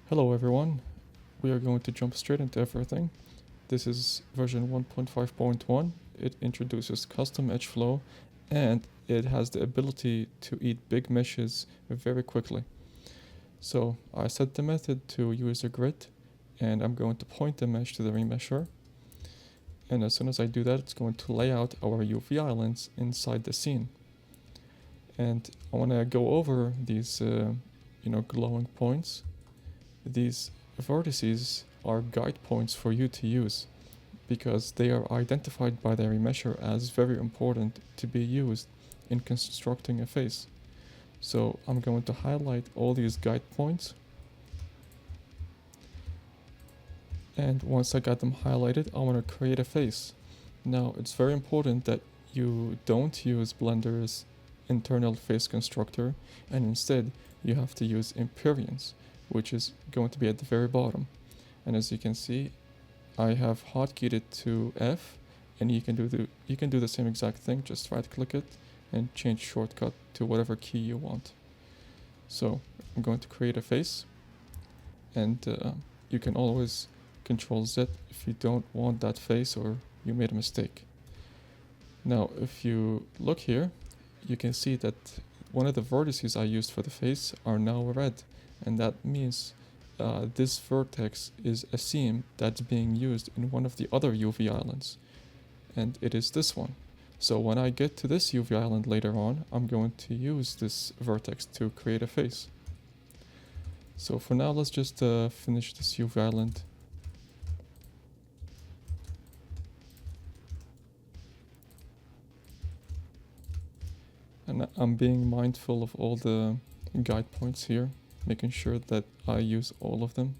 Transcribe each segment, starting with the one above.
Hello everyone, we are going to jump straight into everything. This is version 1.5.1. It introduces custom edge flow and it has the ability to eat big meshes very quickly. So I set the method to use a grid and I'm going to point the mesh to the remesher. And as soon as I do that, it's going to lay out our UV islands inside the scene. And I want to go over these glowing points. These vertices are guide points for you to use because they are identified by the remesher as very important to be used in constructing a face. So I'm going to highlight all these guide points, and once I got them highlighted, I want to create a face. Now it's very important that you don't use Blender's internal face constructor, and instead you have to use Empyrean's, which is going to be at the very bottom. And as you can see, I have hotkeyed it to F, and you can do the same exact thing. Just right click it and change shortcut to whatever key you want. So I'm going to create a face, and you can always Control Z if you don't want that face or you made a mistake. Now if you look here, you can see that one of the vertices I used for the face are now red, and that means this vertex is a seam that's being used in one of the other UV islands, and it is this one. So when I get to this UV island later on, I'm going to use this vertex to create a face. So for now, let's just finish this UV island. And I'm being mindful of all the guide points here, making sure that I use all of them.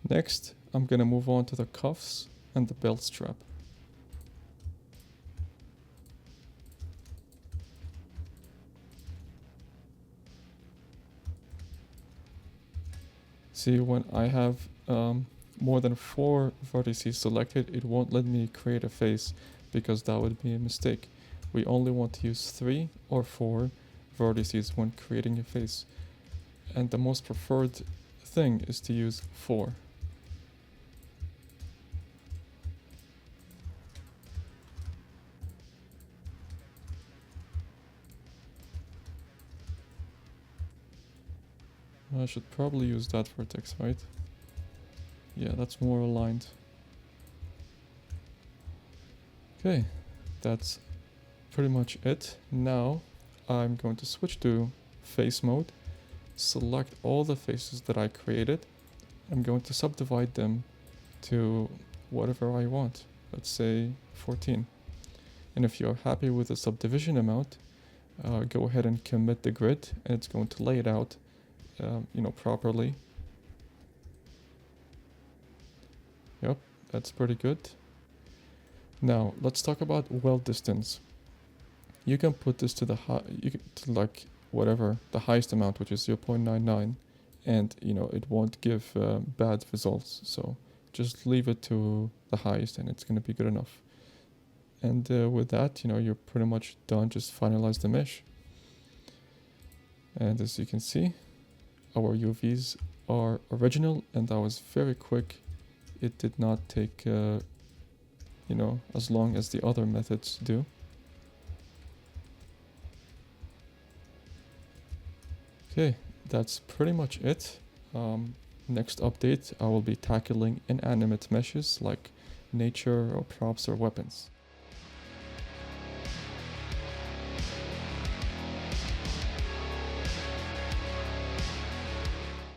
Next, I'm gonna move on to the cuffs and the belt strap. See, when I have more than 4 vertices selected, it won't let me create a face because that would be a mistake. We only want to use 3 or 4 vertices when creating a face. And the most preferred thing is to use 4. I should probably use that vertex, right? Yeah, that's more aligned. Okay, that's pretty much it. Now I'm going to switch to face mode, select all the faces that I created. I'm going to subdivide them to whatever I want. Let's say 14. And if you're happy with the subdivision amount, go ahead and commit the grid, and it's going to lay it out properly. Yep, that's pretty good. Now let's talk about weld distance. You can put this to the the highest amount, which is 0.99, and it won't give bad results. So just leave it to the highest, and it's going to be good enough. And with that, you're pretty much done. Just finalize the mesh. And as you can see, our UVs are original, and that was very quick. It did not take, as long as the other methods do. Okay, that's pretty much it. Next update, I will be tackling inanimate meshes like nature or props or weapons.